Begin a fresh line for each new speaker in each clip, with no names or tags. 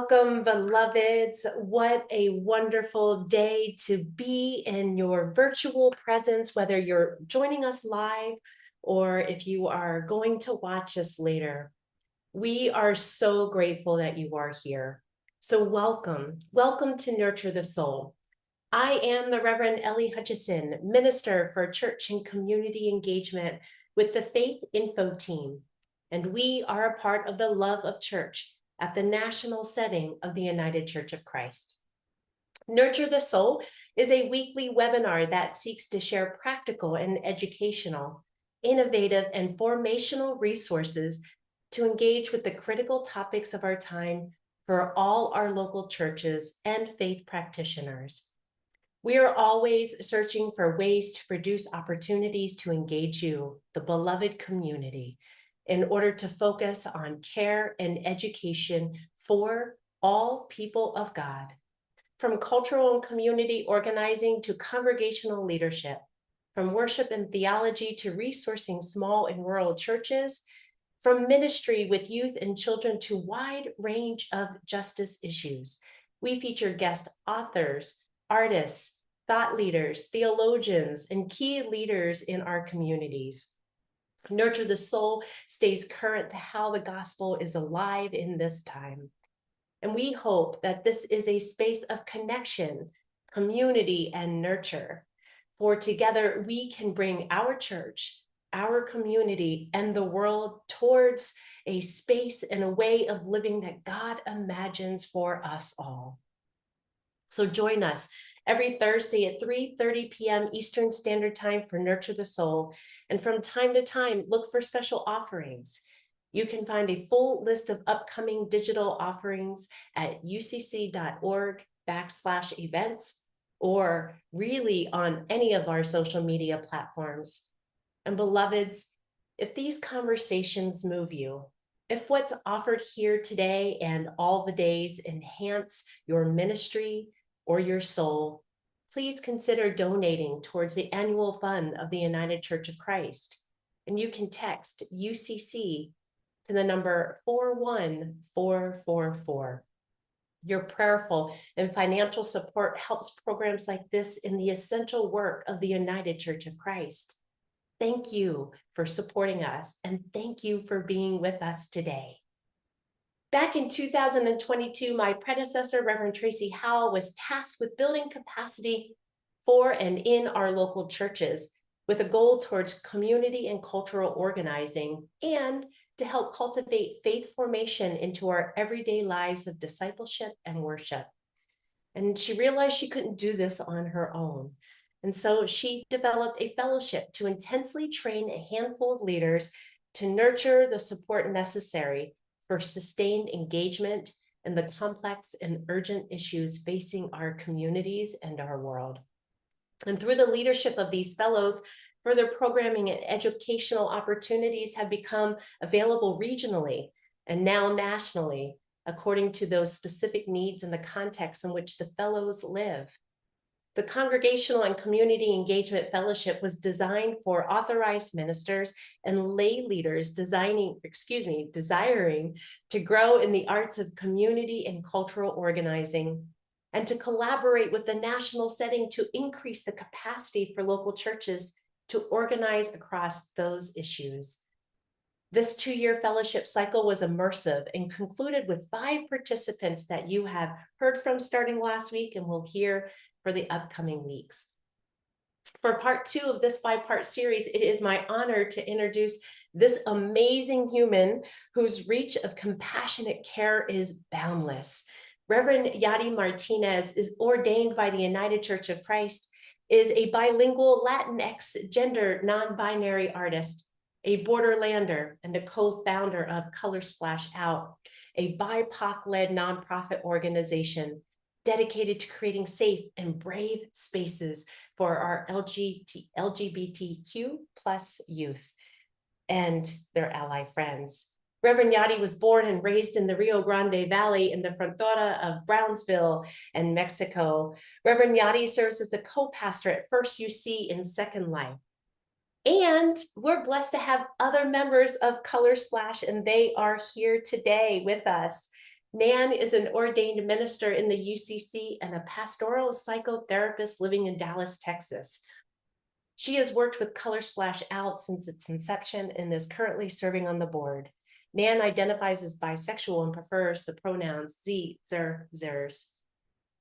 Welcome, beloveds. What a wonderful day to be in your virtual presence, whether you're joining us live or if you are going to watch us later. We are so grateful that you are here. So welcome. Welcome to Nurture the Soul. I am the Reverend Ellie Hutchison, Minister for Church and Community Engagement with the Faith Info Team, and we are a part of the Love of Church at the national setting of the United Church of Christ. Nurture the Soul is a weekly webinar that seeks to share practical and educational, innovative, and formational resources to engage with the critical topics of our time for all our local churches and faith practitioners. We are always searching for ways to produce opportunities to engage you, the beloved community, in order to focus on care and education for all people of God. From cultural and community organizing to congregational leadership, from worship and theology to resourcing small and rural churches, from ministry with youth and children to wide range of justice issues. We feature guest authors, artists, thought leaders, theologians, and key leaders in our communities. Nurture the Soul stays current to how the gospel is alive in this time. And we hope that this is a space of connection, community, and nurture. For together we can bring our church, our community, and the world towards a space and a way of living that God imagines for us all. So join us every Thursday at 3:30 p.m. Eastern Standard Time for Nurture the Soul. And from time to time, look for special offerings. You can find a full list of upcoming digital offerings at ucc.org/events, or really on any of our social media platforms. And beloveds, if these conversations move you, if what's offered here today and all the days enhance your ministry or your soul, please consider donating towards the annual fund of the United Church of Christ. And you can text UCC to the number 41444. Your prayerful and financial support helps programs like this in the essential work of the United Church of Christ. Thank you for supporting us, and thank you for being with us today. Back in 2022, my predecessor, Reverend Tracy Howell, was tasked with building capacity for and in our local churches with a goal towards community and cultural organizing and to help cultivate faith formation into our everyday lives of discipleship and worship. And she realized she couldn't do this on her own. And so she developed a fellowship to intensely train a handful of leaders to nurture the support necessary for sustained engagement in the complex and urgent issues facing our communities and our world. And through the leadership of these fellows, further programming and educational opportunities have become available regionally and now nationally, according to those specific needs and the context in which the fellows live. The Congregational and Community Engagement Fellowship was designed for authorized ministers and lay leaders desiring to grow in the arts of community and cultural organizing, and to collaborate with the national setting to increase the capacity for local churches to organize across those issues. This 2-year fellowship cycle was immersive and concluded with 5 participants that you have heard from starting last week and will hear for the upcoming weeks. For part 2 of this 5-part series, it is my honor to introduce this amazing human whose reach of compassionate care is boundless. Reverend Yadi Martínez is ordained by the United Church of Christ, is a bilingual Latinx gender non-binary artist, a borderlander, and a co-founder of Color Splash Out, a BIPOC-led nonprofit organization dedicated to creating safe and brave spaces for our LGBTQ plus youth and their ally friends. Reverend Yadi was born and raised in the Rio Grande Valley in the frontera of Brownsville and Mexico. Reverend Yadi serves as the co-pastor at First UCC in Second Life. And we're blessed to have other members of Color Splash, and they are here today with us. Nan is an ordained minister in the UCC and a pastoral psychotherapist living in Dallas, Texas. She has worked with Color Splash Out since its inception and is currently serving on the board. Nan identifies as bisexual and prefers the pronouns ze, zer, zers.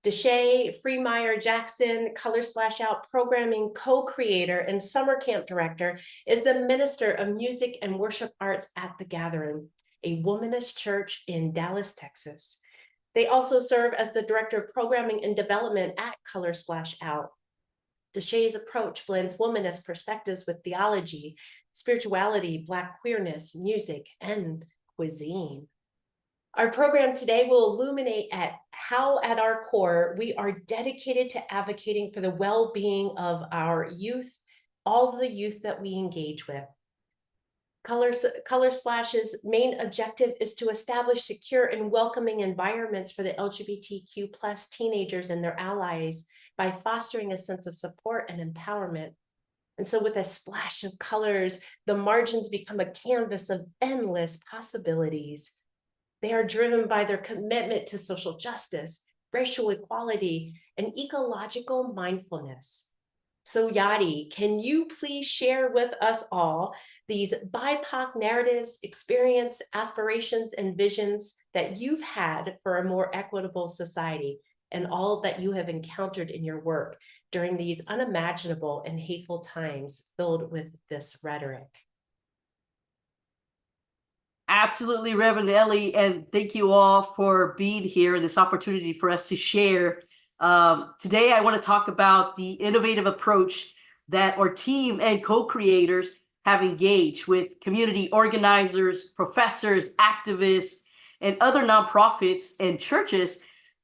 Deshay Freemeyer Jackson, Color Splash Out programming co-creator and summer camp director, is the Minister of Music and Worship Arts at The Gathering, a womanist church in Dallas, Texas. They also serve as the Director of Programming and Development at Color Splash Out. Deshay's approach blends womanist perspectives with theology, spirituality, Black queerness, music, and cuisine. Our program today will illuminate how at our core, we are dedicated to advocating for the well-being of our youth, all of the youth that we engage with. Color Splash's main objective is to establish secure and welcoming environments for the LGBTQ plus teenagers and their allies by fostering a sense of support and empowerment. And so with a splash of colors, the margins become a canvas of endless possibilities. They are driven by their commitment to social justice, racial equality, and ecological mindfulness. So Yadi, can you please share with us all these BIPOC narratives, experience, aspirations, and visions that you've had for a more equitable society and all that you have encountered in your work during these unimaginable and hateful times filled with this rhetoric?
Absolutely, Reverend Ellie, and thank you all for being here and this opportunity for us to share. Today, I want to talk about the innovative approach that our team and co-creators have engaged with community organizers, professors, activists, and other nonprofits and churches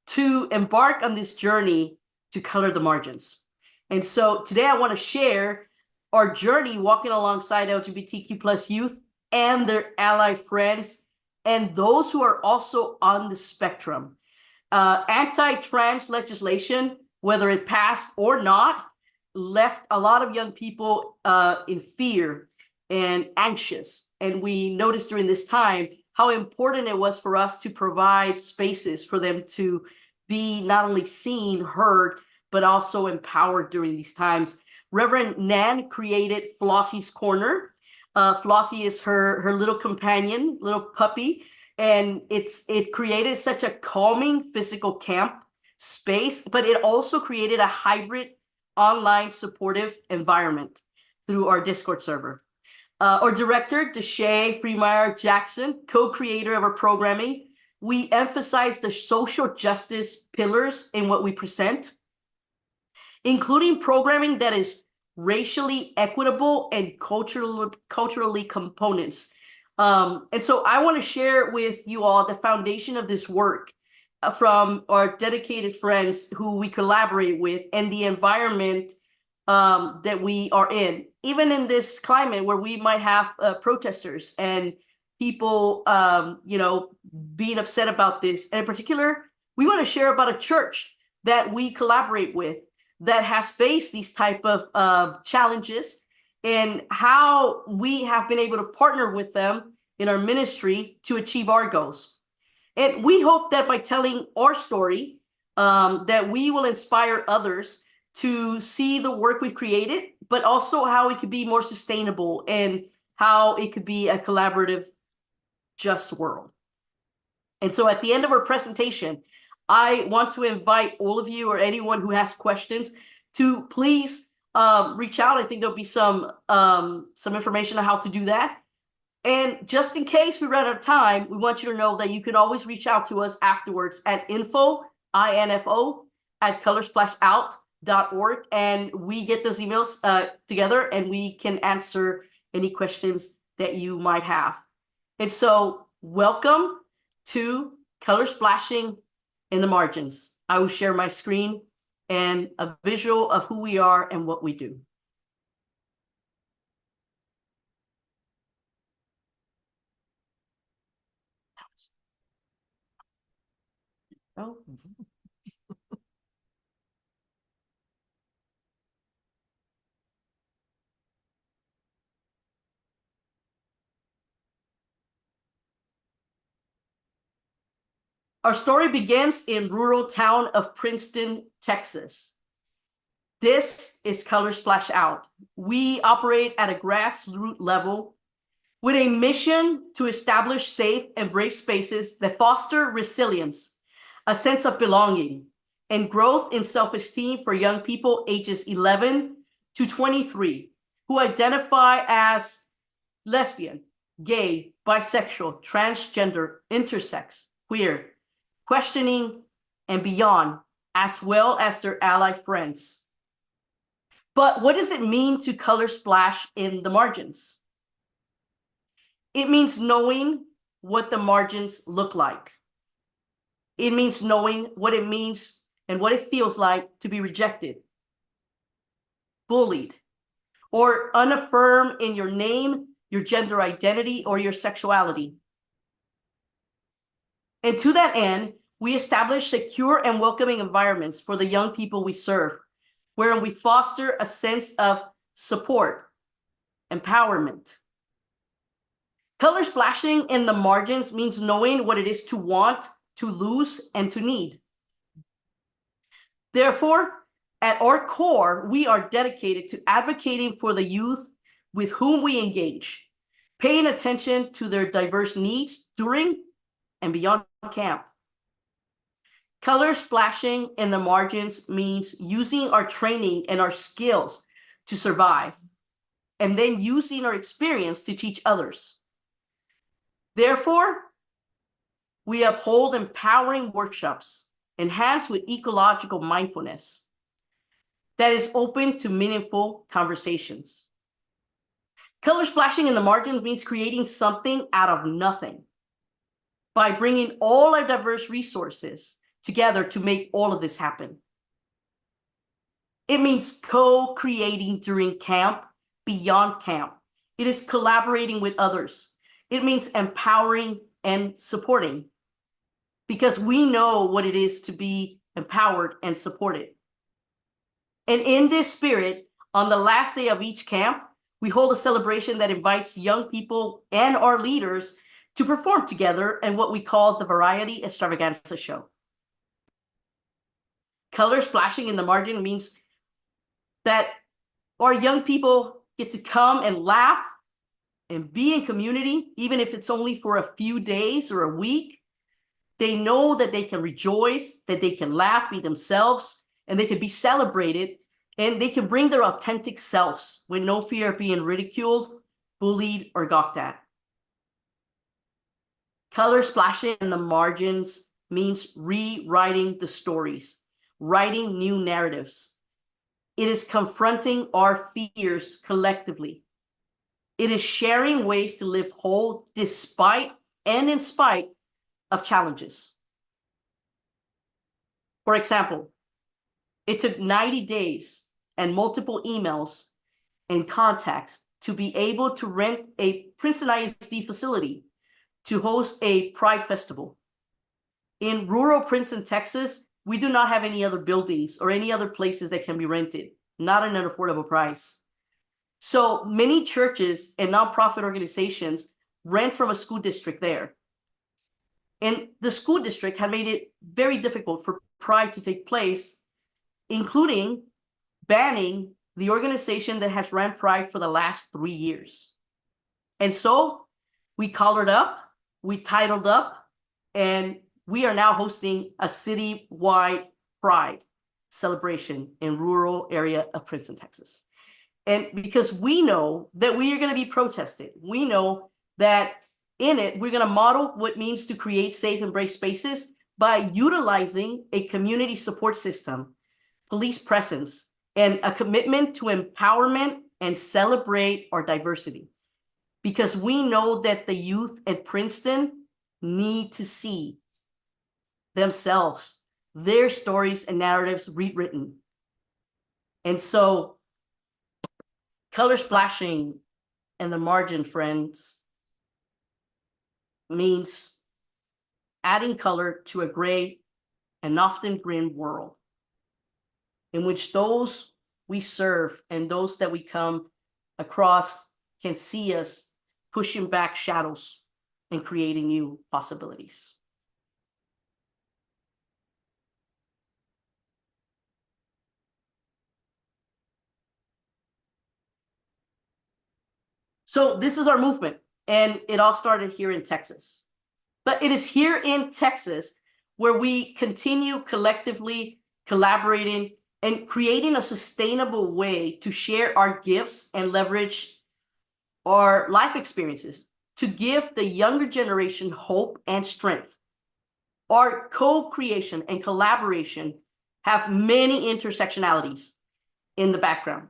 to embark on this journey to color the margins. And so today I want to share our journey walking alongside LGBTQ plus youth and their ally friends, and those who are also on the spectrum. Anti-trans legislation, whether it passed or not, left a lot of young people in fear and anxious. And we noticed during this time how important it was for us to provide spaces for them to be not only seen, heard, but also empowered during these times. Reverend Nan created Flossie's Corner. Flossie is her little companion, little puppy, and it created such a calming physical camp space, but it also created a hybrid online supportive environment through our Discord server. Our director, Deshay Freemeyer Jackson, co-creator of our programming, we emphasize the social justice pillars in what we present, including programming that is racially equitable and culturally components. And so I want to share with you all the foundation of this work from our dedicated friends who we collaborate with and the environment that we are in, even in this climate where we might have protesters and people, being upset about this. And in particular, we want to share about a church that we collaborate with that has faced these type of challenges and how we have been able to partner with them in our ministry to achieve our goals. And we hope that by telling our story, that we will inspire others to see the work we've created, but also how it could be more sustainable and how it could be a collaborative, just world. And so at the end of our presentation, I want to invite all of you or anyone who has questions to please reach out. I think there'll be some information on how to do that. And just in case we run out of time, we want you to know that you can always reach out to us afterwards at info@colorsplashout.org, and we get those emails together and we can answer any questions that you might have. And so welcome to Color Splashing in the Margins. I will share my screen and a visual of who we are and what we do. Oh. Our story begins in rural town of Princeton, Texas. This is Color Splash Out. We operate at a grassroots level with a mission to establish safe and brave spaces that foster resilience, a sense of belonging, and growth in self-esteem for young people ages 11 to 23 who identify as lesbian, gay, bisexual, transgender, intersex, queer, questioning, and beyond, as well as their ally friends. But what does it mean to color splash in the margins? It means knowing what the margins look like. It means knowing what it means and what it feels like to be rejected, bullied, or unaffirmed in your name, your gender identity, or your sexuality. And to that end, we establish secure and welcoming environments for the young people we serve, wherein we foster a sense of support, empowerment. Color splashing in the margins means knowing what it is to want, to lose, and to need. Therefore, at our core, we are dedicated to advocating for the youth with whom we engage, paying attention to their diverse needs during and beyond camp. Color splashing in the margins means using our training and our skills to survive, and then using our experience to teach others. Therefore, we uphold empowering workshops enhanced with ecological mindfulness that is open to meaningful conversations. Color splashing in the margins means creating something out of nothing by bringing all our diverse resources together to make all of this happen. It means co-creating during camp, beyond camp. It is collaborating with others. It means empowering and supporting, because we know what it is to be empowered and supported. And in this spirit, on the last day of each camp, we hold a celebration that invites young people and our leaders to perform together in what we call the Variety Extravaganza Show. Color splashing in the margin means that our young people get to come and laugh and be in community, even if it's only for a few days or a week. They know that they can rejoice, that they can laugh, be themselves, and they can be celebrated, and they can bring their authentic selves with no fear of being ridiculed, bullied, or gawked at. Color splashing in the margins means rewriting the stories, writing new narratives. It is confronting our fears collectively. It is sharing ways to live whole despite and in spite of challenges. For example, it took 90 days and multiple emails and contacts to be able to rent a Princeton ISD facility to host a Pride Festival. In rural Princeton, Texas, we do not have any other buildings or any other places that can be rented, not at an affordable price. So many churches and nonprofit organizations rent from a school district there. And the school district had made it very difficult for Pride to take place, including banning the organization that has ran Pride for the last 3 years. And so we collared up, we titled up, and we are now hosting a citywide Pride celebration in rural area of Princeton, Texas. And because we know that we are going to be protested, we know that in it, we're going to model what it means to create safe and brave spaces by utilizing a community support system, police presence, and a commitment to empowerment and celebrate our diversity. Because we know that the youth at Princeton need to see themselves, their stories and narratives rewritten. And so, color splashing in the margin, friends, means adding color to a gray and often grim world in which those we serve and those that we come across can see us pushing back shadows and creating new possibilities. So this is our movement, and it all started here in Texas. But it is here in Texas where we continue collectively collaborating and creating a sustainable way to share our gifts and leverage our life experiences to give the younger generation hope and strength. Our co-creation and collaboration have many intersectionalities in the background: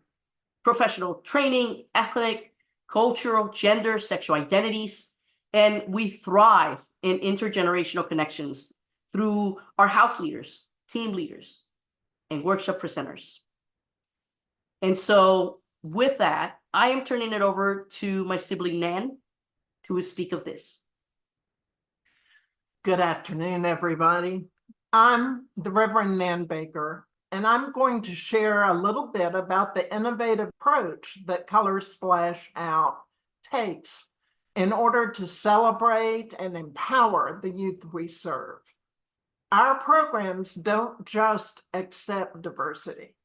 professional training, ethnic, cultural, gender, sexual identities, and we thrive in intergenerational connections through our house leaders, team leaders, and workshop presenters. And so with that, I am turning it over to my sibling Nan to speak of this.
Good afternoon, everybody. I'm the Reverend Nan Baker, and I'm going to share a little bit about the innovative approach that Color Splash Out takes in order to celebrate and empower the youth we serve. Our programs don't just accept diversity,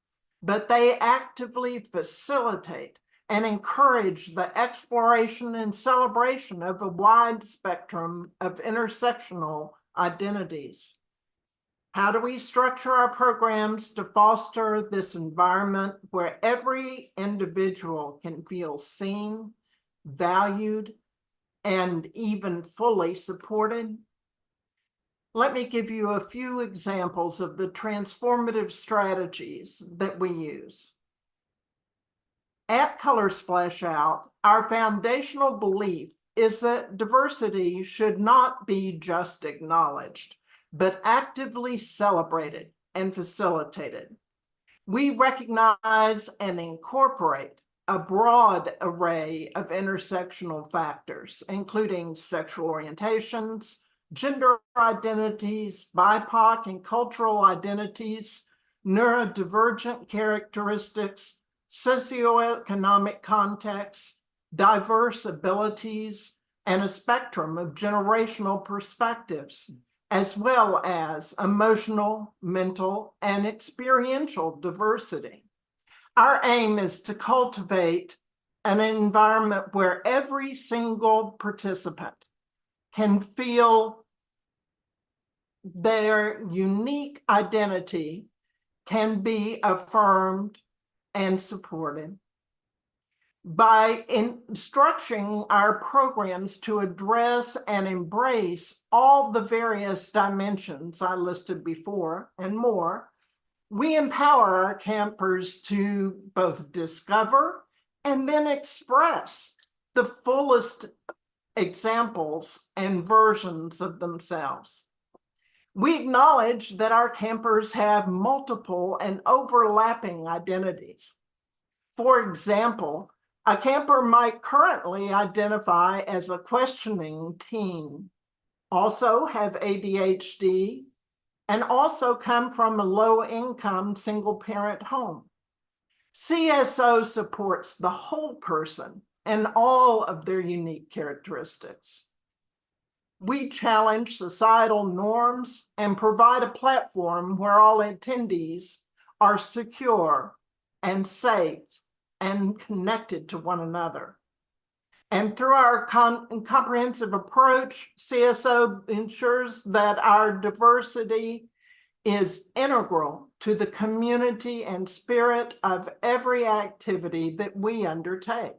but they actively facilitate and encourage the exploration and celebration of a wide spectrum of intersectional identities. How do we structure our programs to foster this environment where every individual can feel seen, valued, and even fully supported? Let me give you a few examples of the transformative strategies that we use. At Color Splash Out, our foundational belief is that diversity should not be just acknowledged, but actively celebrated and facilitated. We recognize and incorporate a broad array of intersectional factors, including sexual orientations, gender identities, BIPOC and cultural identities, neurodivergent characteristics, socioeconomic contexts, diverse abilities, and a spectrum of generational perspectives, as well as emotional, mental, and experiential diversity. Our aim is to cultivate an environment where every single participant can feel their unique identity can be affirmed and supported. By structuring our programs to address and embrace all the various dimensions I listed before and more, we empower our campers to both discover and then express the fullest examples and versions of themselves. We acknowledge that our campers have multiple and overlapping identities. For example, a camper might currently identify as a questioning teen, also have ADHD, and also come from a low-income single-parent home. CSO supports the whole person and all of their unique characteristics. We challenge societal norms and provide a platform where all attendees are secure and safe and connected to one another. And through our comprehensive approach, CSO ensures that our diversity is integral to the community and spirit of every activity that we undertake.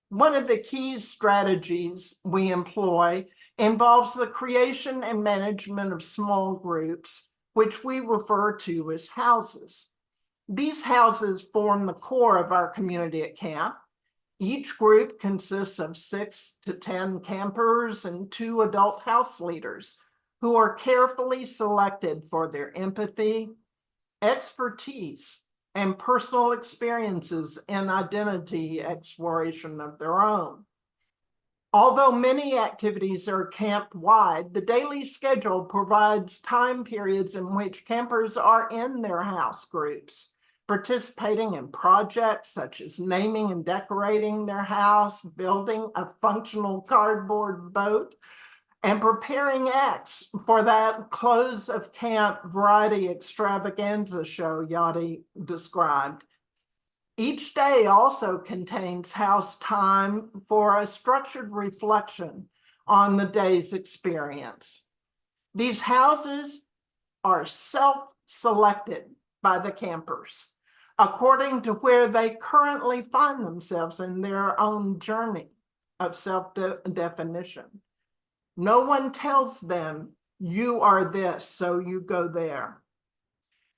One of the key strategies we employ involves the creation and management of small groups, which we refer to as houses. These houses form the core of our community at camp. Each group consists of 6 to 10 campers and 2 adult house leaders who are carefully selected for their empathy, expertise, and personal experiences in identity exploration of their own. Although many activities are camp-wide, the daily schedule provides time periods in which campers are in their house groups, participating in projects such as naming and decorating their house, building a functional cardboard boat, and preparing acts for that close of camp variety extravaganza show Yadi described. Each day also contains house time for a structured reflection on the day's experience. These houses are self-selected by the campers according to where they currently find themselves in their own journey of self-definition. No one tells them, you are this, so you go there.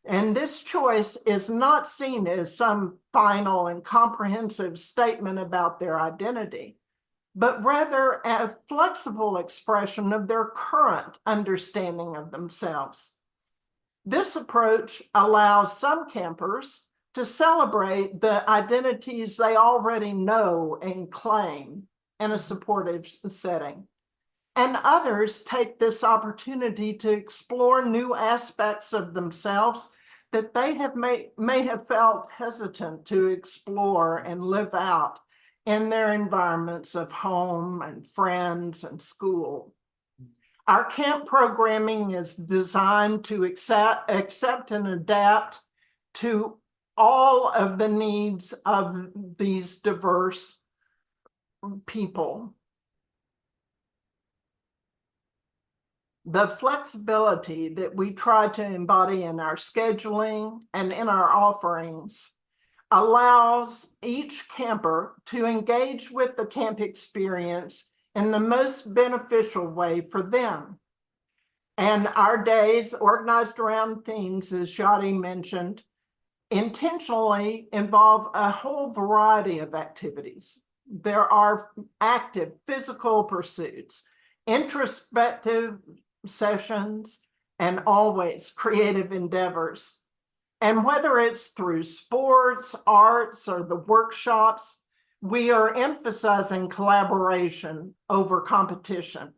And this choice is not seen as some final and comprehensive statement about their identity, but rather a flexible expression of their current understanding of themselves. This approach allows some campers to celebrate the identities they already know and claim in a supportive setting. And others take this opportunity to explore new aspects of themselves that they may have felt hesitant to explore and live out in their environments of home and friends and school. Our camp programming is designed to accept and adapt to all of the needs of these diverse people. The flexibility that we try to embody in our scheduling and in our offerings allows each camper to engage with the camp experience in the most beneficial way for them. And our days, organized around themes, as Yadi mentioned, intentionally involve a whole variety of activities. There are active physical pursuits, introspective sessions, and always creative endeavors. And whether it's through sports, arts, or the workshops, we are emphasizing collaboration over competition.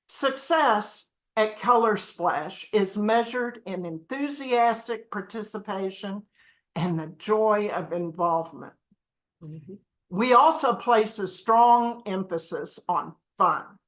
Success at Color Splash is measured in enthusiastic participation and the joy of involvement.
Mhm.
We also place a strong emphasis on fun.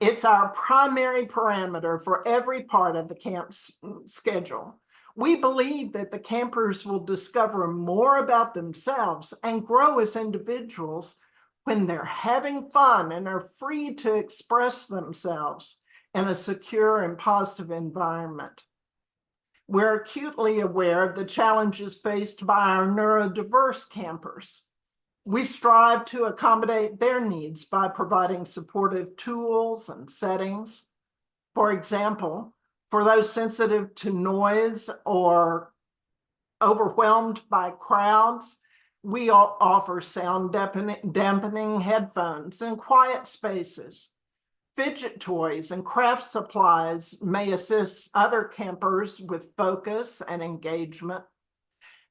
It's our primary parameter for every part of the camp's schedule. We believe that the campers will discover more about themselves and grow as individuals when they're having fun and are free to express themselves in a secure and positive environment. We're acutely aware of the challenges faced by our neurodiverse campers. We strive to accommodate their needs by providing supportive tools and settings. For example, for those sensitive to noise or overwhelmed by crowds, we offer sound dampening headphones and quiet spaces. Fidget toys and craft supplies may assist other campers with focus and engagement.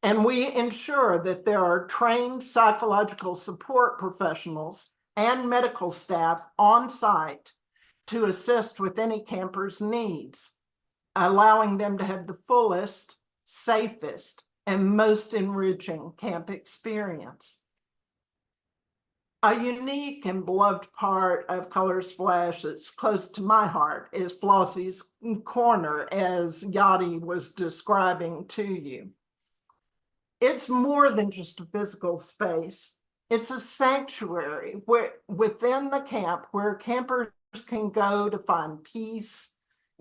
And we ensure that there are trained psychological support professionals and medical staff on site to assist with any camper's needs, allowing them to have the fullest, safest, and most enriching camp experience. A unique and beloved part of Color Splash that's close to my heart is Flossie's Corner, as Yadi was describing to you. It's more than just a physical space. It's a sanctuary within the camp where campers can go to find peace,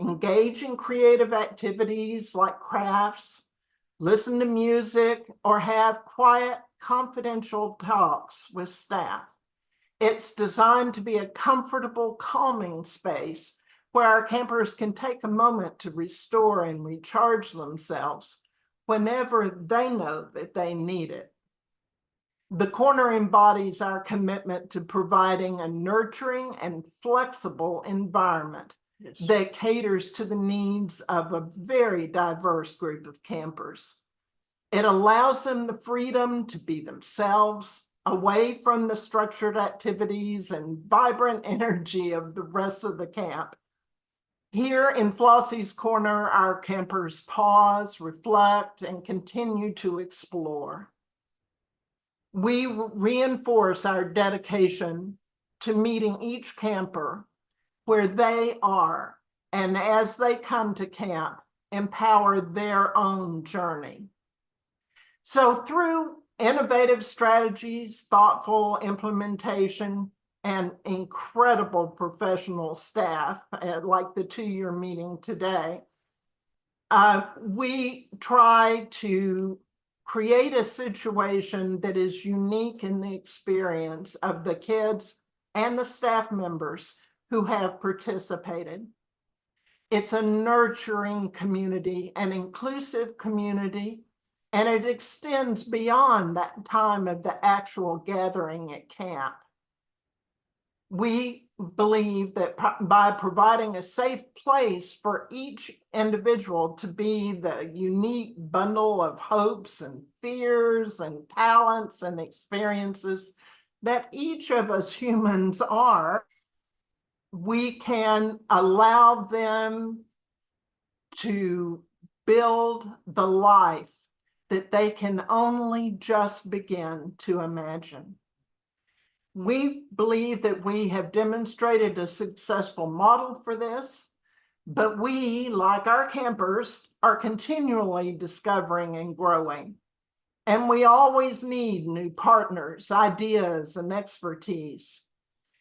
engage in creative activities like crafts, listen to music, or have quiet, confidential talks with staff. It's designed to be a comfortable, calming space where our campers can take a moment to restore and recharge themselves whenever they know that they need it. The corner embodies our commitment to providing a nurturing and flexible environment that caters to the needs of a very diverse group of campers. It allows them the freedom to be themselves, away from the structured activities and vibrant energy of the rest of the camp. Here in Flossie's Corner, our campers pause, reflect, and continue to explore. We reinforce our dedication to meeting each camper where they are, and as they come to camp, empower their own journey. So through innovative strategies, thoughtful implementation, and incredible professional staff, like the 2-year meeting today. We try to create a situation that is unique in the experience of the kids and the staff members who have participated. It's a nurturing community, an inclusive community, and it extends beyond that time of the actual gathering at camp. We believe that by providing a safe place for each individual to be the unique bundle of hopes and fears and talents and experiences that each of us humans are, we can allow them to build the life that they can only just begin to imagine. We believe that we have demonstrated a successful model for this, but we, like our campers, are continually discovering and growing. And we always need new partners, ideas, and expertise.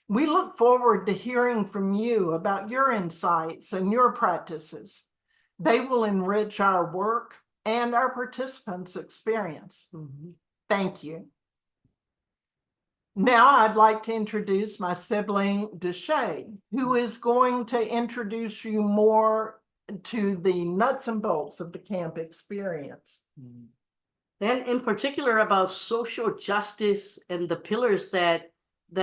We look forward to hearing from you about your insights and your practices. They will enrich our work and our participants' experience. Thank you. Now I'd like to introduce my sibling, Deshay, who is going to introduce you more to the nuts and bolts of the camp experience.
And in particular about social justice and the pillars that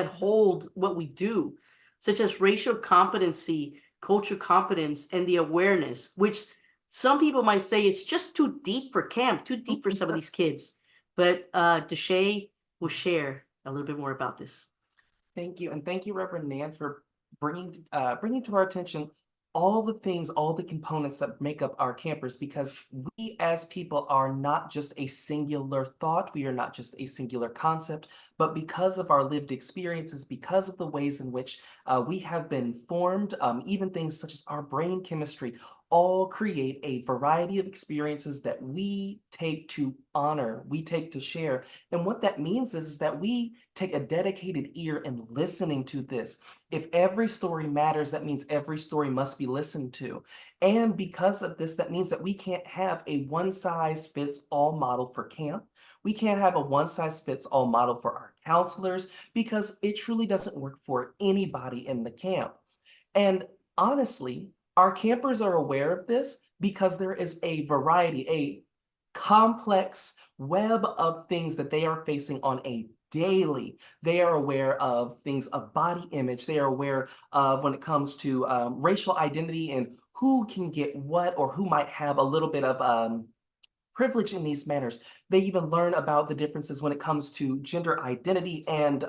hold what we do, such as racial competency, cultural competence, and the awareness, which some people might say it's just too deep for camp, too deep for some of these kids. But Deshay will share a little bit more about this.
Thank you. And thank you, Reverend Nan, for bringing to our attention all the things, all the components that make up our campers, because we as people are not just a singular thought, we are not just a singular concept, but because of our lived experiences, because of the ways in which we have been formed, even things such as our brain chemistry, all create a variety of experiences that we take to honor, we take to share. And what that means is that we take a dedicated ear in listening to this. If every story matters, that means every story must be listened to. And because of this, that means that we can't have a one-size-fits-all model for camp. We can't have a one-size-fits-all model for our counselors, because it truly doesn't work for anybody in the camp. And honestly, our campers are aware of this because there is a variety, a complex web of things that they are facing on a daily. They are aware of things of body image. They are aware of when it comes to racial identity and who can get what, or who might have a little bit of privilege in these manners. They even learn about the differences when it comes to gender identity and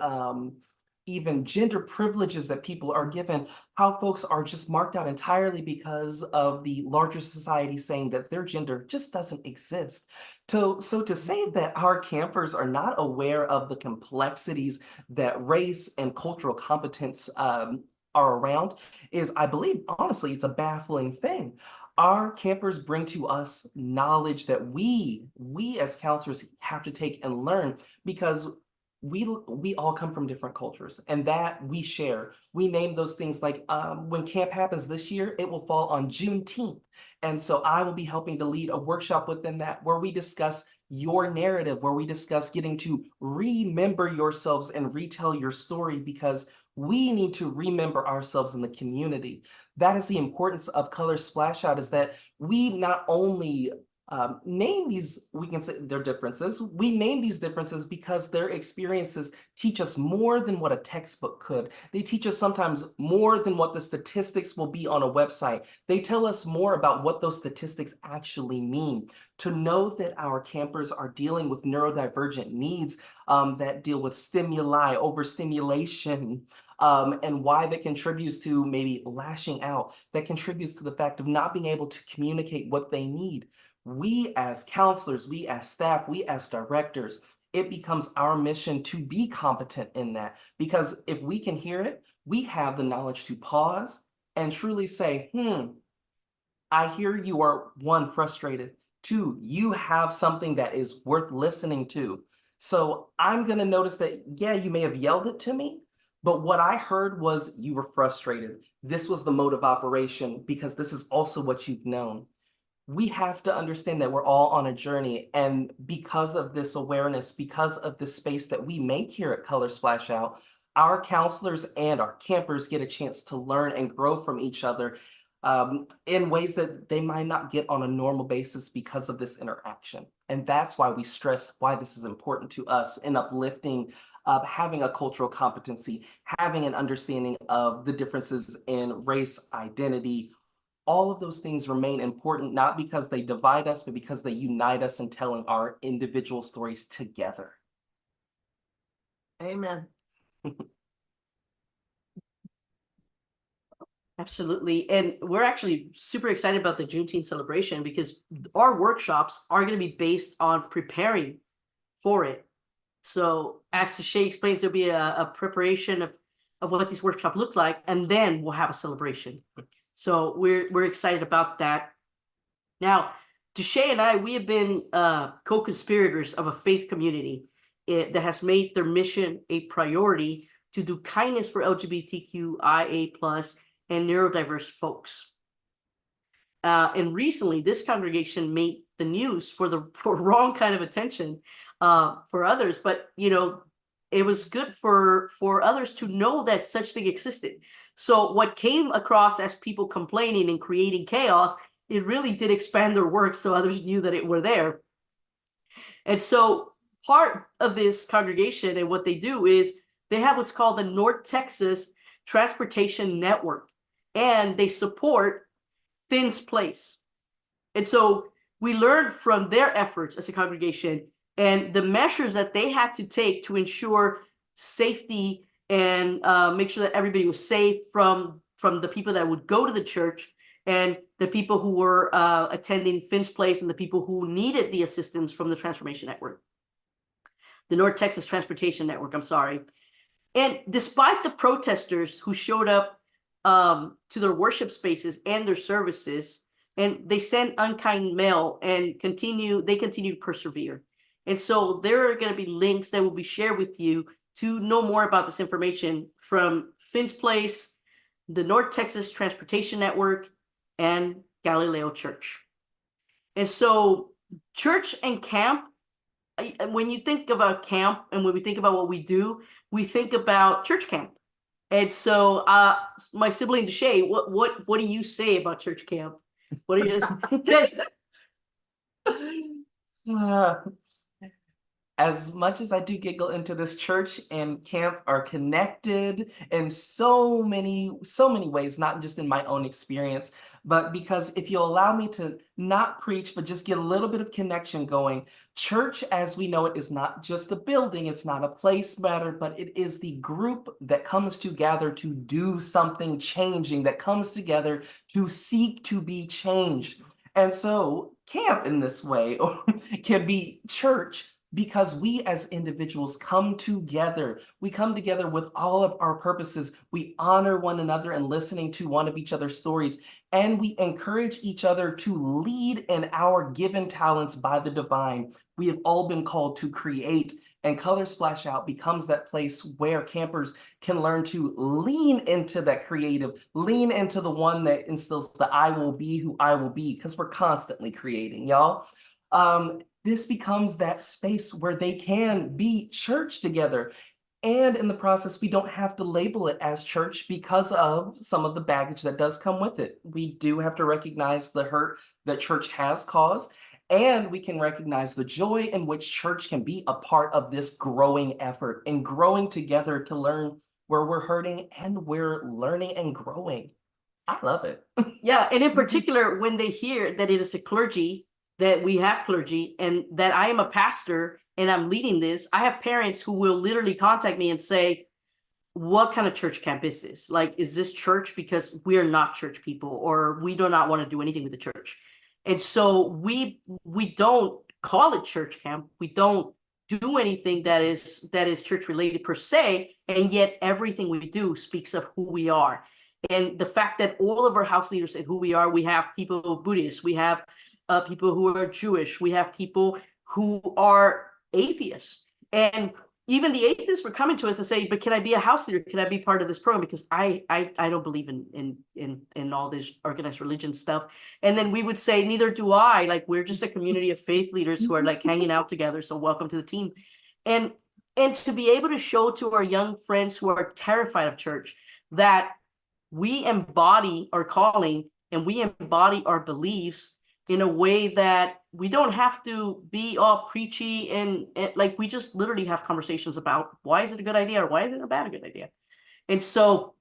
even gender privileges that people are given, how folks are just marked out entirely because of the larger society saying that their gender just doesn't exist. So to say that our campers are not aware of the complexities that race and cultural competence are around is, I believe, honestly, it's a baffling thing. Our campers bring to us knowledge that we as counselors have to take and learn, because we all come from different cultures, and that we share. We name those things, like when camp happens this year, it will fall on Juneteenth. And so I will be helping to lead a workshop within that, where we discuss your narrative, where we discuss getting to remember yourselves and retell your story, because we need to remember ourselves in the community. That is the importance of Color Splash Out, is that we not only name these, we can say their differences. We name these differences because their experiences teach us more than what a textbook could. They teach us sometimes more than what the statistics will be on a website. They tell us more about what those statistics actually mean. To know that our campers are dealing with neurodivergent needs that deal with stimuli, overstimulation, and why that contributes to maybe lashing out, that contributes to the fact of not being able to communicate what they need. We as counselors, we as staff, we as directors, it becomes our mission to be competent in that, because if we can hear it, we have the knowledge to pause and truly say, I hear you are, one, frustrated, two, you have something that is worth listening to. So I'm going to notice that, yeah, you may have yelled it to me, but what I heard was you were frustrated. This was the mode of operation because this is also what you've known. We have to understand that we're all on a journey. And because of this awareness, because of the space that we make here at Color Splash Out, our counselors and our campers get a chance to learn and grow from each other in ways that they might not get on a normal basis because of this interaction. And that's why we stress why this is important to us in uplifting, having a cultural competency, having an understanding of the differences in race, identity. All of those things remain important, not because they divide us, but because they unite us in telling our individual stories together.
Amen.
Absolutely. And we're actually super excited about the Juneteenth celebration because our workshops are going to be based on preparing for it. So as Shay explains, there'll be a preparation of what this workshop looks like, and then we'll have a celebration. So we're excited about that. Now, Shay and I, we have been co-conspirators of a faith community that has made their mission a priority to do kindness for LGBTQIA+ and neurodiverse folks. And recently, this congregation made the news for wrong kind of attention for others, but it was good for others to know that such thing existed. So what came across as people complaining and creating chaos, it really did expand their work so others knew that it were there. And so part of this congregation and what they do is they have what's called the North Texas Transportation Network, and they support Finn's Place. And so we learned from their efforts as a congregation and the measures that they had to take to ensure safety and make sure that everybody was safe from the people that would go to the church and the people who were attending Finn's Place and the people who needed the assistance from the Transformation Network. The North Texas Transportation Network, I'm sorry. And despite the protesters who showed up to their worship spaces and their services, and they sent unkind mail and they continue to persevere. And so there are going to be links that will be shared with you to know more about this information from Finn's Place, the North Texas Transportation Network, and Galileo Church. And so church and camp, when you think about camp and when we think about what we do, we think about church camp. And so my sibling Shay, what do you say about church camp? What are you
as much as I do giggle into this, church and camp are connected in so many ways, not just in my own experience, but because if you'll allow me to not preach, but just get a little bit of connection going, church as we know it is not just a building, it's not a place matter, but it is the group that comes together to do something changing, that comes together to seek to be changed. And so camp in this way can be church, because we as individuals come together. We come together with all of our purposes. We honor one another and listening to one of each other's stories. And we encourage each other to lead in our given talents by the divine. We have all been called to create, and Color Splash Out becomes that place where campers can learn to lean into that creative, lean into the one that instills the I will be who I will be, because we're constantly creating, y'all. This becomes that space where they can be church together. And in the process, we don't have to label it as church because of some of the baggage that does come with it. We do have to recognize the hurt that church has caused, and we can recognize the joy in which church can be a part of this growing effort and growing together to learn where we're hurting and we're learning and growing. I love it.
Yeah, and in particular, when they hear that it is a clergy, that we have clergy, and that I am a pastor and I'm leading this, I have parents who will literally contact me and say, what kind of church camp is this? Like, is this church? Because we are not church people, or we do not want to do anything with the church. And so we don't call it church camp. We don't do anything that is church related per se, and yet everything we do speaks of who we are. And the fact that all of our house leaders say who we are, we have people who are Buddhists, we have people who are Jewish, we have people who are atheists. And even the atheists were coming to us and say, but can I be a house leader? Can I be part of this program? Because I don't believe in all this organized religion stuff. And then we would say, neither do I. Like, we're just a community of faith leaders who are like hanging out together. So welcome to the team. And to be able to show to our young friends who are terrified of church that we embody our calling and we embody our beliefs in a way that we don't have to be all preachy and like, we just literally have conversations about why is it a good idea or why is it a good idea. And so,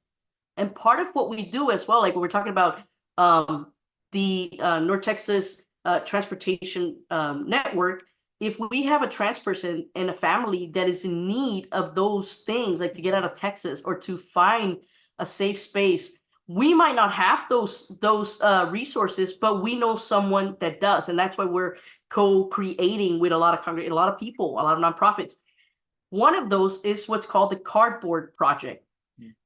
and part of what we do as well, like when we're talking about the North Texas Transportation Network, if we have a trans person and a family that is in need of those things, like to get out of Texas or to find a safe space, we might not have those resources, but we know someone that does. And that's why we're co-creating with a lot of people, a lot of nonprofits. One of those is what's called the Cardboard Project.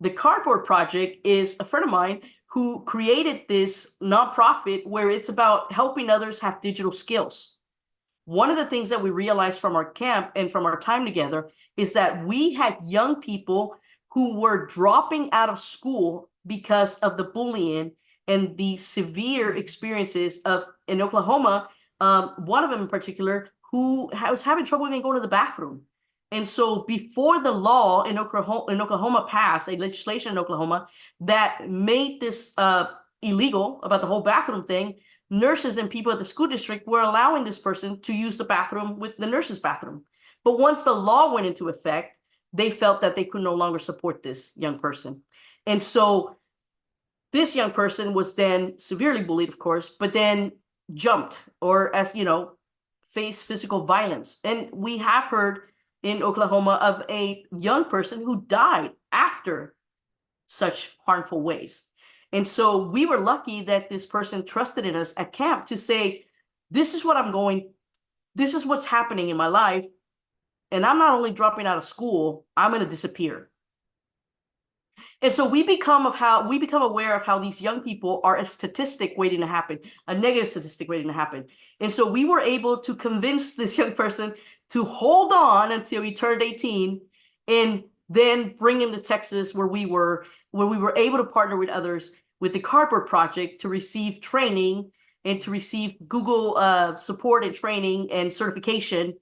The Cardboard Project is a friend of mine who created this nonprofit where it's about helping others have digital skills. One of the things that we realized from our camp and from our time together is that we had young people who were dropping out of school because of the bullying and the severe experiences in Oklahoma, one of them in particular, who was having trouble even going to the bathroom. And so before the law in Oklahoma passed, a legislation in Oklahoma that made this illegal about the whole bathroom thing, nurses and people at the school district were allowing this person to use the bathroom with the nurse's bathroom. But once the law went into effect, they felt that they could no longer support this young person. And so this young person was then severely bullied, of course, but then jumped or, as you know, faced physical violence. And we have heard in Oklahoma of a young person who died after such harmful ways. And so we were lucky that this person trusted in us at camp to say, this is what's happening in my life. And I'm not only dropping out of school, I'm going to disappear. And so we become aware of how these young people are a statistic waiting to happen, a negative statistic waiting to happen. And so we were able to convince this young person to hold on until he turned 18 and then bring him to Texas where we were able to partner with others with the Cardboard Project to receive training and to receive Google support and training and certification.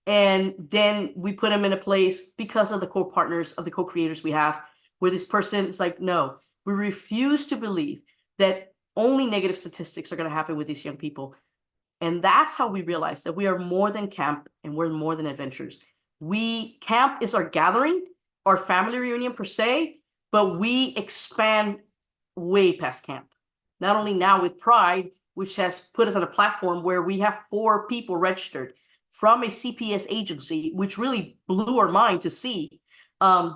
And then we put him in a place because of the co-partners, of the co-creators we have, where this person is like, no, we refuse to believe that only negative statistics are going to happen with these young people. And that's how we realize that we are more than camp and we're more than adventures. Camp is our gathering, our family reunion per se, but we expand way past camp. Not only now with Pride, which has put us on a platform where we have 4 people registered from a CPS agency, which really blew our mind to see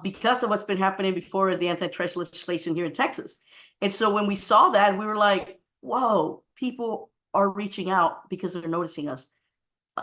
because of what's been happening before the antitrust legislation here in Texas. And so when we saw that, we were like, whoa, people are reaching out because they're noticing us.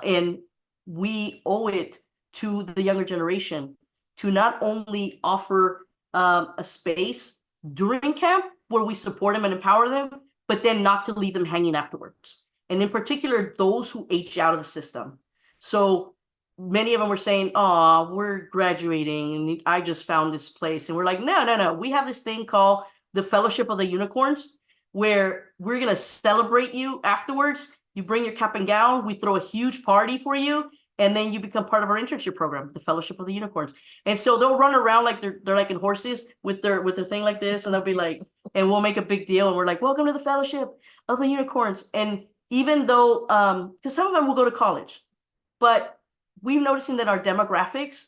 And we owe it to the younger generation to not only offer a space during camp where we support them and empower them, but then not to leave them hanging afterwards. And in particular, those who age out of the system. So many of them were saying, oh, we're graduating and I just found this place. And we're like, no. We have this thing called the Fellowship of the Unicorns, where we're going to celebrate you afterwards. You bring your cap and gown. We throw a huge party for you. And then you become part of our internship program, the Fellowship of the Unicorns. And so they'll run around like they're like in horses with their thing like this. And they'll be like, and we'll make a big deal. And we're like, welcome to the Fellowship of the Unicorns. And even though, because some of them will go to college, but we're noticing that our demographics,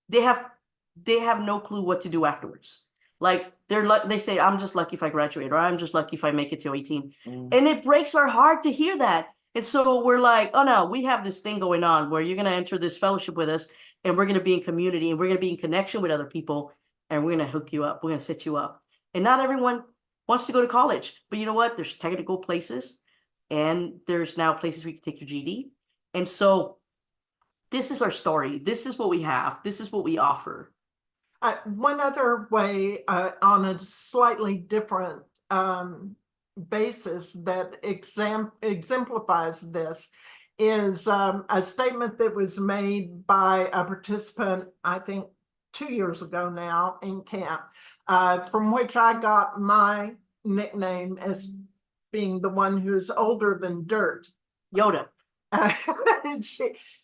they have no clue what to do afterwards. Like they say, I'm just lucky if I graduate, or I'm just lucky if I make it to 18. And it breaks our heart to hear that. And so we're like, oh no, we have this thing going on where you're going to enter this fellowship with us, and we're going to be in community, and we're going to be in connection with other people, and we're going to hook you up. We're going to set you up. And not everyone wants to go to college, but you know what? There's technical places, and there's now places where you can take your GED. And so this is our story. This is what we have. This is what we offer.
One other way, on a slightly different basis that exemplifies this is a statement that was made by a participant, I think 2 years ago now in camp, from which I got my nickname as being the one who's older than dirt.
Yoda.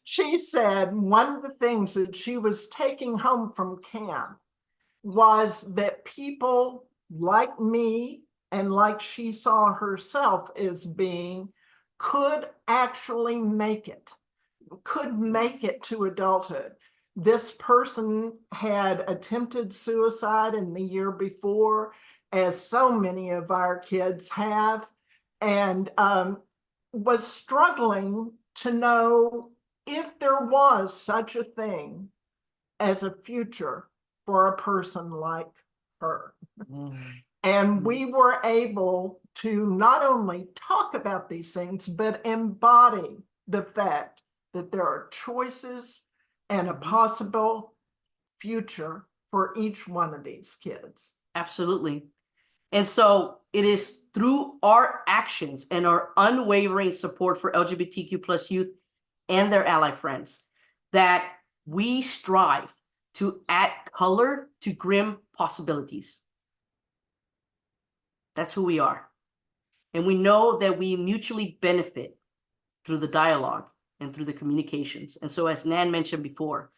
She said one of the things that she was taking home from camp was that people like me and like she saw herself as being could actually make it, could make it to adulthood. This person had attempted suicide in the year before, as so many of our kids have, and was struggling to know if there was such a thing as a future for a person like her. And we were able to not only talk about these things, but embody the fact that there are choices and a possible future for each one of these kids.
Absolutely. And so it is through our actions and our unwavering support for LGBTQ plus youth and their ally friends that we strive to add color to grim possibilities. That's who we are. And we know that we mutually benefit through the dialogue and through the communications. And so as Nan mentioned before,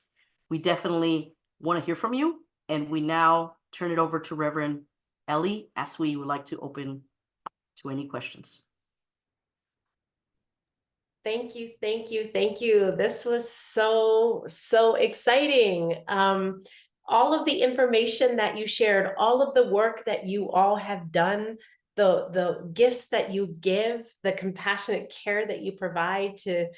we definitely want to hear from you. And we now turn it over to Reverend Ellie, as we would like to open to any questions.
Thank you, thank you, thank you. This was so exciting. All of the information that you shared, all of the work that you all have done, the gifts that you give, the compassionate care that you provide to,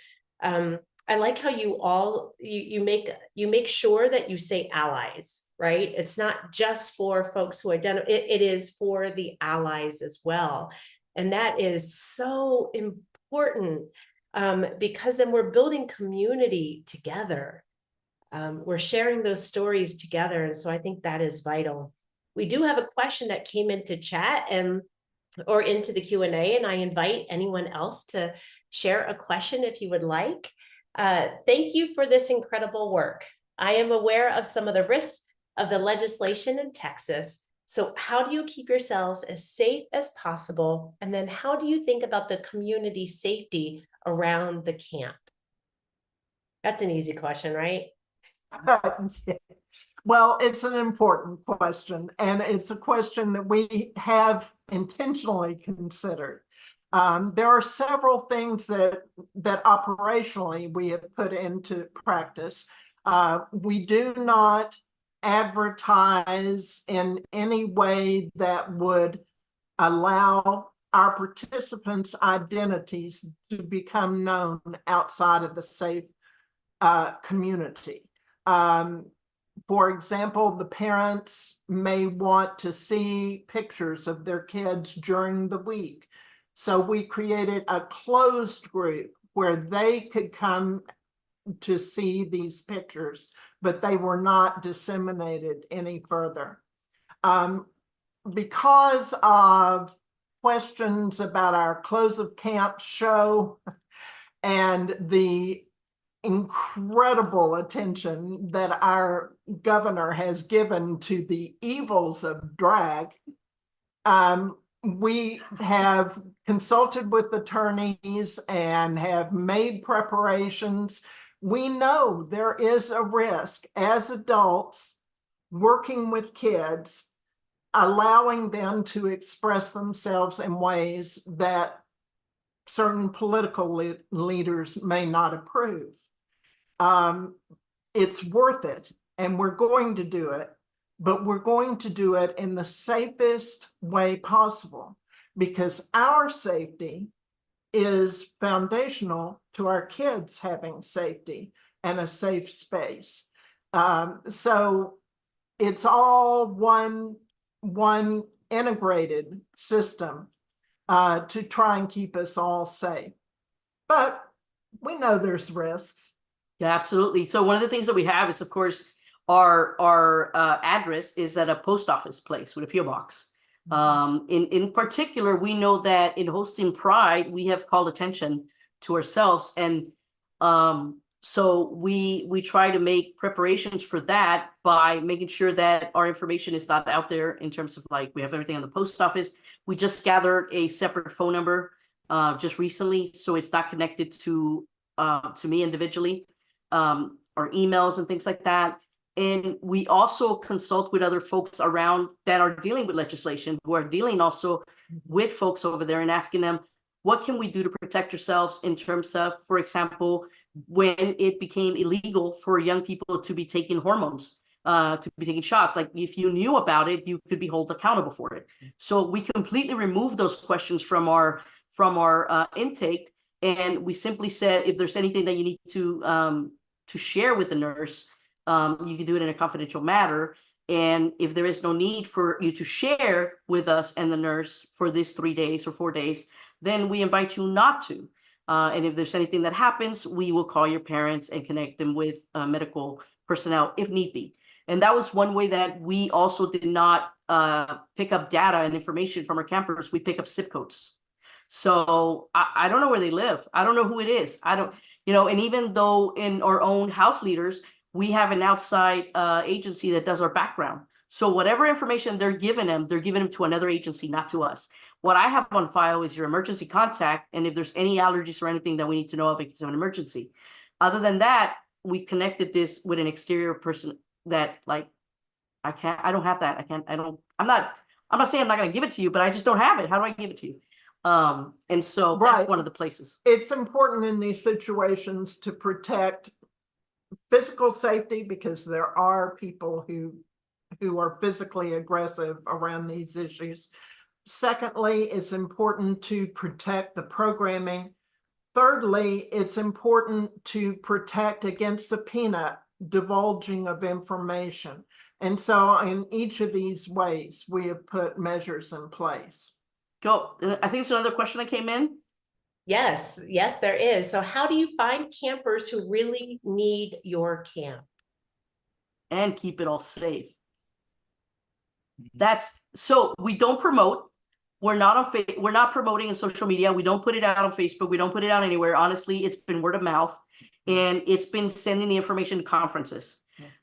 I like how you make sure that you say allies, right? It's not just for folks who identify, it is for the allies as well. And that is so important, because then we're building community together. We're sharing those stories together. And so I think that is vital. We do have a question that came into chat or into the Q&A, and I invite anyone else to share a question if you would like. Thank you for this incredible work. I am aware of some of the risks of the legislation in Texas. So how do you keep yourselves as safe as possible? And then how do you think about the community safety around the camp? That's an easy question, right?
Well, it's an important question, and it's a question that we have intentionally considered. There are several things that operationally we have put into practice. We do not advertise in any way that would allow our participants' identities to become known outside of the safe community. For example, the parents may want to see pictures of their kids during the week. So we created a closed group where they could come to see these pictures, but they were not disseminated any further. Because of questions about our close of camp show and the incredible attention that our governor has given to the evils of drag, we have consulted with attorneys and have made preparations. We know there is a risk as adults working with kids, allowing them to express themselves in ways that certain political leaders may not approve. It's worth it, and we're going to do it, but we're going to do it in the safest way possible, because our safety is foundational to our kids having safety and a safe space. So it's all one integrated system to try and keep us all safe. But we know there's risks.
Yeah, absolutely. So one of the things that we have is, of course, our address is at a post office place with a PO box. In particular, we know that in hosting Pride, we have called attention to ourselves. And so we try to make preparations for that by making sure that our information is not out there in terms of like, we have everything on the post office. We just gathered a separate phone number just recently, so it's not connected to me individually, or emails and things like that. And we also consult with other folks around that are dealing with legislation, who are dealing also with folks over there and asking them, what can we do to protect yourselves in terms of, for example, when it became illegal for young people to be taking hormones, to be taking shots, like if you knew about it, you could be held accountable for it. So we completely removed those questions from our intake, and we simply said, if there's anything that you need to share with the nurse, you can do it in a confidential matter. And if there is no need for you to share with us and the nurse for these 3 days or 4 days, then we invite you not to. And if there's anything that happens, we will call your parents and connect them with medical personnel if need be. And that was one way that we also did not pick up data and information from our campers. We pick up zip codes. So I don't know where they live. I don't know who it is. I don't, and even though in our own house leaders, we have an outside agency that does our background. So whatever information they're giving them to another agency, not to us. What I have on file is your emergency contact, and if there's any allergies or anything that we need to know of in case of an emergency. Other than that, we connected this with an exterior person that, like, I don't have that. I'm not saying I'm not going to give it to you, but I just don't have it. How do I give it to you? And so that's one of the places.
It's important in these situations to protect physical safety, because there are people who are physically aggressive around these issues. Secondly, it's important to protect the programming. Thirdly, it's important to protect against subpoena, divulging of information. And so in each of these ways, we have put measures in place.
Go. I think it's another question that came in.
Yes, there is. So how do you find campers who really need your camp?
And keep it all safe. So we don't promote. We're not promoting in social media. We don't put it out on Facebook. We don't put it out anywhere. Honestly, it's been word of mouth, and it's been sending the information to conferences,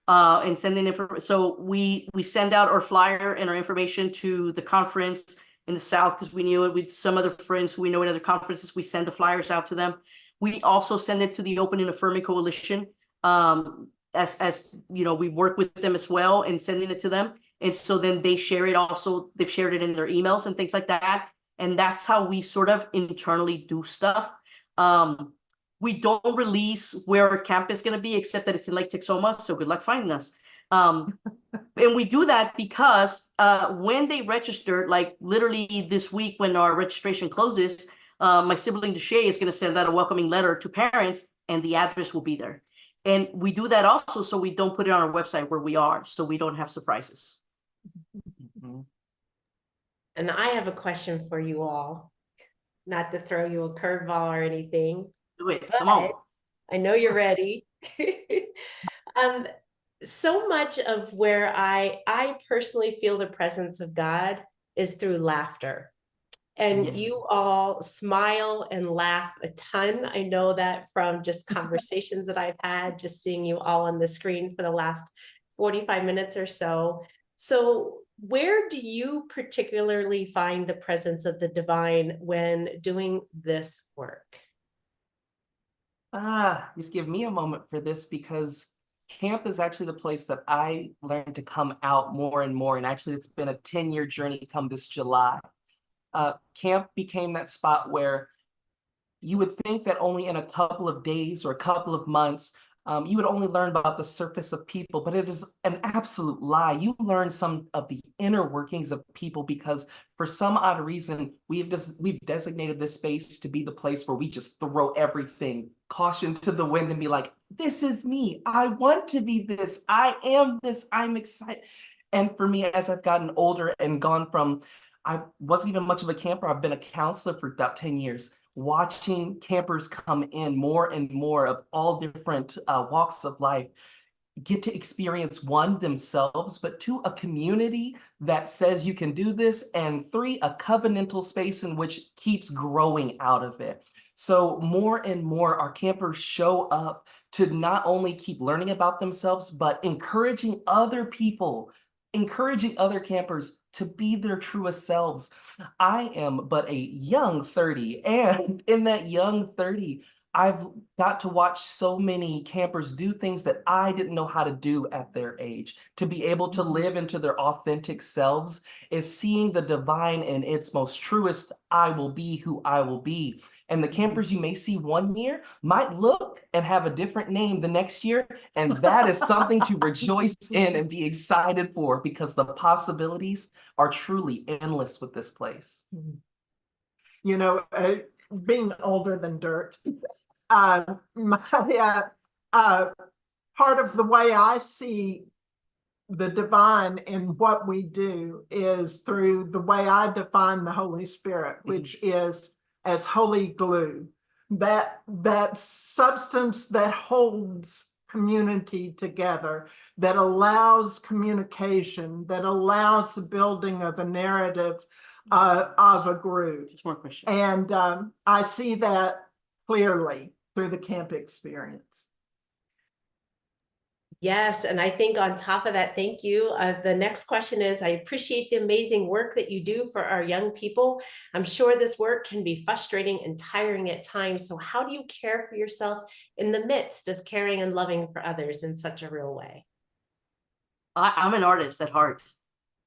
and sending information. So we send out our flyer and our information to the conference in the South, because we knew it with some other friends who we know in other conferences. We send the flyers out to them. We also send it to the Open and Affirming Coalition. As we work with them as well and sending it to them. And so then they share it also. They've shared it in their emails and things like that. And that's how we sort of internally do stuff. We don't release where our camp is going to be, except that it's in Lake Texoma. So good luck finding us. And we do that because when they register, like literally this week when our registration closes, my sibling Deshay is going to send out a welcoming letter to parents, and the address will be there. And we do that also so we don't put it on our website where we are, so we don't have surprises.
And I have a question for you all, not to throw you a curveball or anything.
Do it. Come on.
I know you're ready. So much of where I personally feel the presence of God is through laughter. And
Yes.
You all smile and laugh a ton. I know that from just conversations that I've had, just seeing you all on the screen for the last 45 minutes or so. So where do you particularly find the presence of the divine when doing this work?
Just give me a moment for this, because camp is actually the place that I learned to come out more and more. And actually, it's been a 10-year journey come this July. Camp became that spot where you would think that only in a couple of days or a couple of months, you would only learn about the surface of people, but it is an absolute lie. You learn some of the inner workings of people, because for some odd reason, we've designated this space to be the place where we just throw everything, caution to the wind, and be like, this is me. I want to be this. I am this. I'm excited. And for me, as I've gotten older and gone from, I wasn't even much of a camper. I've been a counselor for about 10 years. Watching campers come in more and more of all different walks of life, get to experience, one, themselves, but two, a community that says you can do this, and three, a covenantal space in which keeps growing out of it. So more and more our campers show up to not only keep learning about themselves, but encouraging other people, encouraging other campers to be their truest selves. I am but a young 30, and in that young 30, I've got to watch so many campers do things that I didn't know how to do at their age. To be able to live into their authentic selves is seeing the divine in its most truest, I will be who I will be. And the campers you may see one year might look and have a different name the next year. And that is something to rejoice in and be excited for, because the possibilities are truly endless with this place.
You know, being older than dirt, my part of the way I see the divine in what we do is through the way I define the Holy Spirit, which is as holy glue, that substance that holds community together, that allows communication, that allows the building of a narrative of a group.
Just one question.
And I see that clearly through the camp experience.
Yes, and I think on top of that, thank you. The next question is, I appreciate the amazing work that you do for our young people. I'm sure this work can be frustrating and tiring at times. So how do you care for yourself in the midst of caring and loving for others in such a real way?
I'm an artist at heart.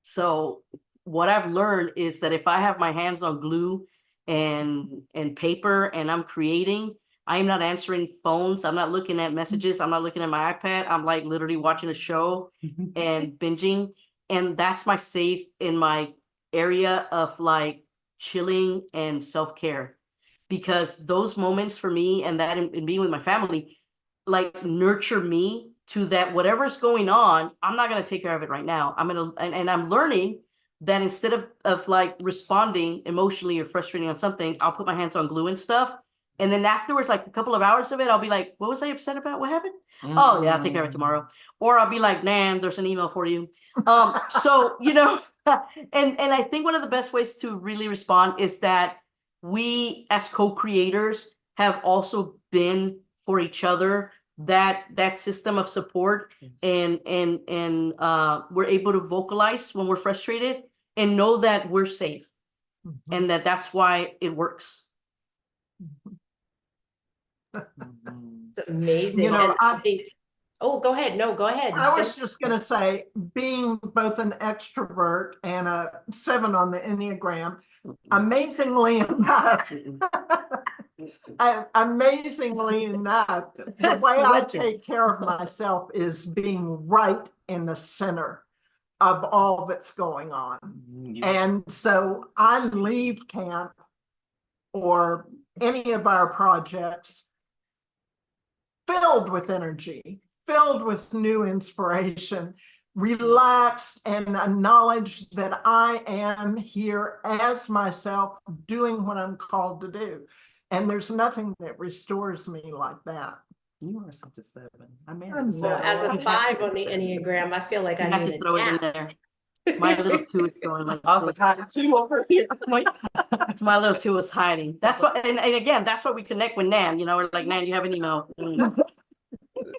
So what I've learned is that if I have my hands on glue and paper and I'm creating, I'm not answering phones. I'm not looking at messages. I'm not looking at my iPad. I'm like literally watching a show and binging. And that's my safe in my area of like chilling and self-care, because those moments for me and that in being with my family, like nurture me to that whatever's going on, I'm not going to take care of it right now. I'm going to, and I'm learning that instead of like responding emotionally or frustrating on something, I'll put my hands on glue and stuff. And then afterwards, like a couple of hours of it, I'll be like, what was I upset about? What happened? Oh yeah, I'll take care of it tomorrow. Or I'll be like, Nan, there's an email for you. So, you know, and I think one of the best ways to really respond is that we as co-creators have also been for each other that system of support, and we're able to vocalize when we're frustrated and know that we're safe, and that's why it works.
It's amazing.
You know,
I think, oh, go ahead. No, go ahead.
I was just going to say, being both an extrovert and a 7 on the Enneagram, amazingly enough, the way I take care of myself is being right in the center of all that's going on. And so I leave camp or any of our projects filled with energy, filled with new inspiration, relaxed, and a knowledge that I am here as myself doing what I'm called to do. And there's nothing that restores me like that.
You are such a 7. I'm
Well, as a 5 on the Enneagram, I feel like I
have
need
to
a
throw it in
nap.
there. My little 2 is going like,
I was like, 2 over here.
my little 2 is hiding. That's what, and again, that's what we connect with Nan. You know, we're like, Nan, you have an email.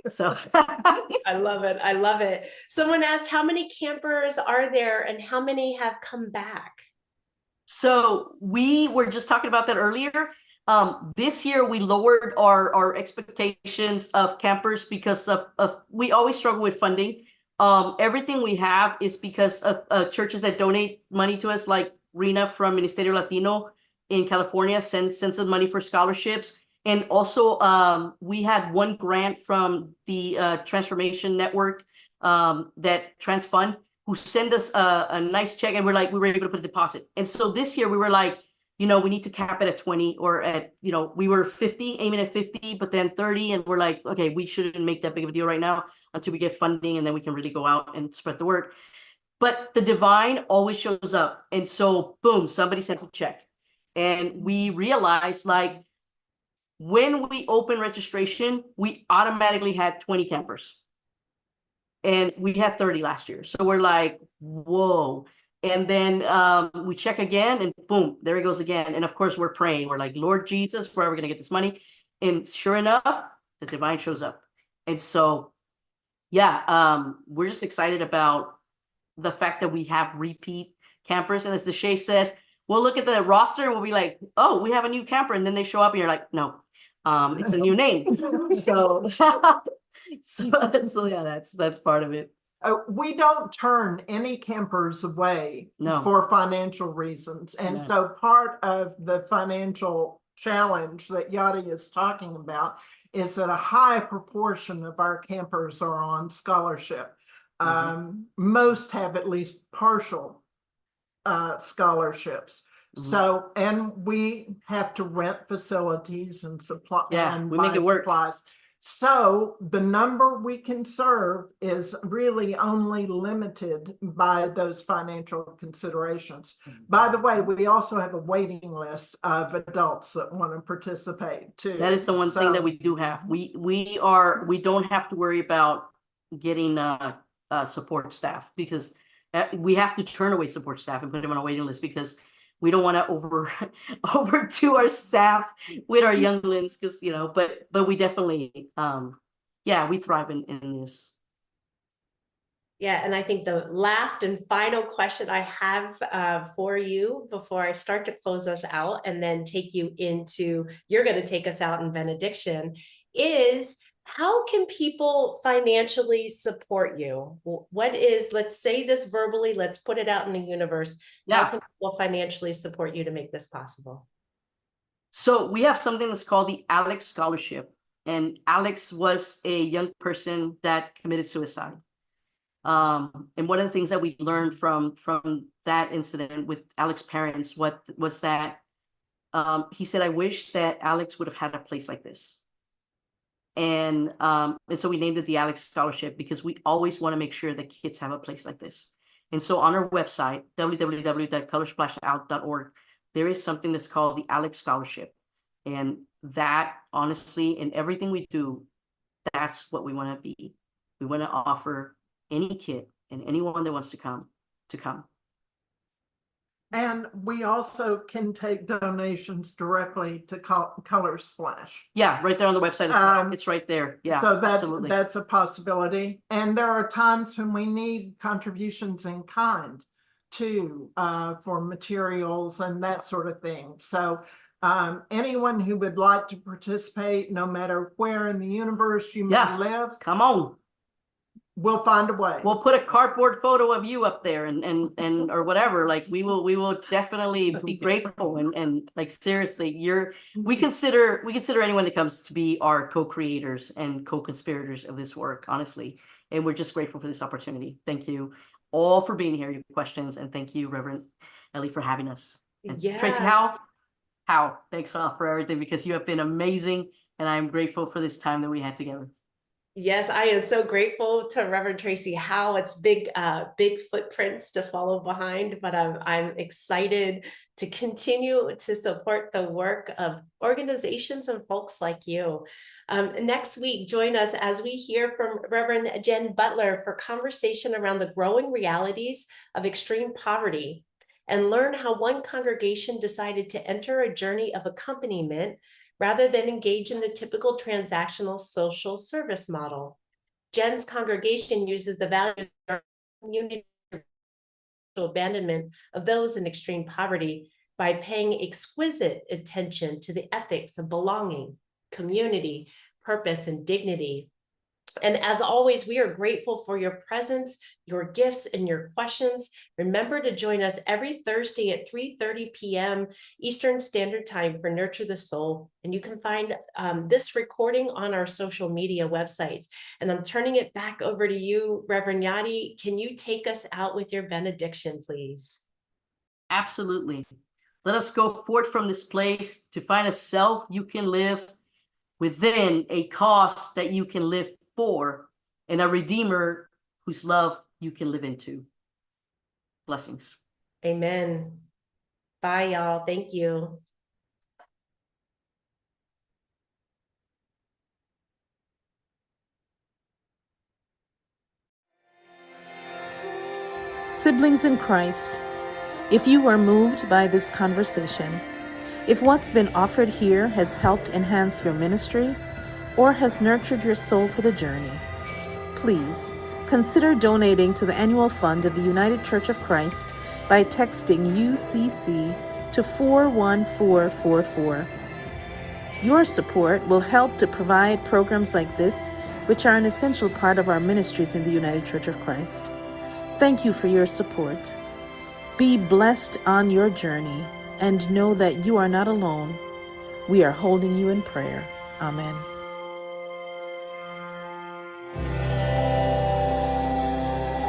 So
I love it. I love it. Someone asked, how many campers are there and how many have come back?
So we were just talking about that earlier. This year we lowered our expectations of campers because of we always struggle with funding. Everything we have is because of churches that donate money to us, like Rena from Ministerio Latino in California sends us money for scholarships. And also we had one grant from the Transformation Network, that Trans Fund, who sent us a nice check, and we were able to put a deposit. And so this year we were like, you know, we need to cap it at 20, or at, you know, we were 50, aiming at 50, but then 30. And we're like, okay, we shouldn't make that big of a deal right now until we get funding, and then we can really go out and spread the word. But the divine always shows up. And so boom, somebody sends a check. And we realized, like, when we opened registration, we automatically had 20 campers. And we had 30 last year. So we're like, whoa. And then we check again, and boom, there it goes again. And of course, we're praying. We're like, Lord Jesus, where are we going to get this money? And sure enough, the divine shows up. And so, yeah, we're just excited about the fact that we have repeat campers. And as Deshay says, we'll look at the roster and we'll be like, oh, we have a new camper. And then they show up and you're like, no, it's a new name. So, so yeah, that's part of it.
We don't turn any campers away
No.
for financial reasons. And
No.
so part of the financial challenge that Yadi is talking about is that a high proportion of our campers are on scholarship. Most have at least partial scholarships. So, and we have to rent facilities and supply, and
we
buy
make it work.
supplies. So the number we can serve is really only limited by those financial considerations. By the way, we also have a waiting list of adults that want to participate too.
That is the one thing that we do have. We don't have to worry about getting support staff, because we have to turn away support staff and put them on a waiting list, because we don't want to overdo our staff with our younglings, because but we definitely we thrive in this.
Yeah, and I think the last and final question I have for you before I start to close us out and then take you into, you're going to take us out in benediction, is how can people financially support you? What is, let's say this verbally, let's put it out in the universe. How can people financially support you to make this possible?
So we have something that's called the Alex Scholarship. And Alex was a young person that committed suicide. And one of the things that we learned from that incident with Alex's parents, was that he said, I wish that Alex would have had a place like this. And so we named it the Alex Scholarship, because we always want to make sure that kids have a place like this. And so on our website, www.colorsplashout.org, there is something that's called the Alex Scholarship. And that, honestly, in everything we do, that's what we want to be. We want to offer any kid and anyone that wants to come.
And we also can take donations directly to Color Splash.
Yeah, right there on the website. It's right there. Yeah,
so
absolutely.
That's a possibility. And there are times when we need contributions in kind too, for materials and that sort of thing. So anyone who would like to participate, no matter where in the universe you may live,
come on.
We'll find a way.
We'll put a cardboard photo of you up there and or whatever. Like we will definitely be grateful, and like, seriously, we consider anyone that comes to be our co-creators and co-conspirators of this work, honestly. And we're just grateful for this opportunity. Thank you all for being here, your questions, and thank you, Reverend Ellie, for having us. And Tracy, how thanks for everything, because you have been amazing, and I'm grateful for this time that we had together.
Yes, I am so grateful to Reverend Tracy Howe. It's big footprints to follow behind, but I'm excited to continue to support the work of organizations and folks like you. Next week, join us as we hear from Reverend Jen Butler for conversation around the growing realities of extreme poverty, and learn how one congregation decided to enter a journey of accompaniment rather than engage in the typical transactional social service model. Jen's congregation uses the values of community abandonment of those in extreme poverty by paying exquisite attention to the ethics of belonging, community, purpose, and dignity. And as always, we are grateful for your presence, your gifts, and your questions. Remember to join us every Thursday at 3:30 p.m. Eastern Standard Time for Nurture the Soul. And you can find this recording on our social media websites. And I'm turning it back over to you, Reverend Yadi. Can you take us out with your benediction, please?
Absolutely. Let us go forth from this place to find a self you can live within, a cause that you can live for, and a Redeemer whose love you can live into. Blessings.
Amen. Bye, y'all. Thank you.
Siblings in Christ, If you were moved by this conversation, if what's been offered here has helped enhance your ministry or has nurtured your soul for the journey, please consider donating to the annual fund of the United Church of Christ by texting UCC to 41444. Your support will help to provide programs like this, which are an essential part of our ministries in the United Church of Christ. Thank you for your support. Be blessed on your journey and know that you are not alone. We are holding you in prayer. Amen.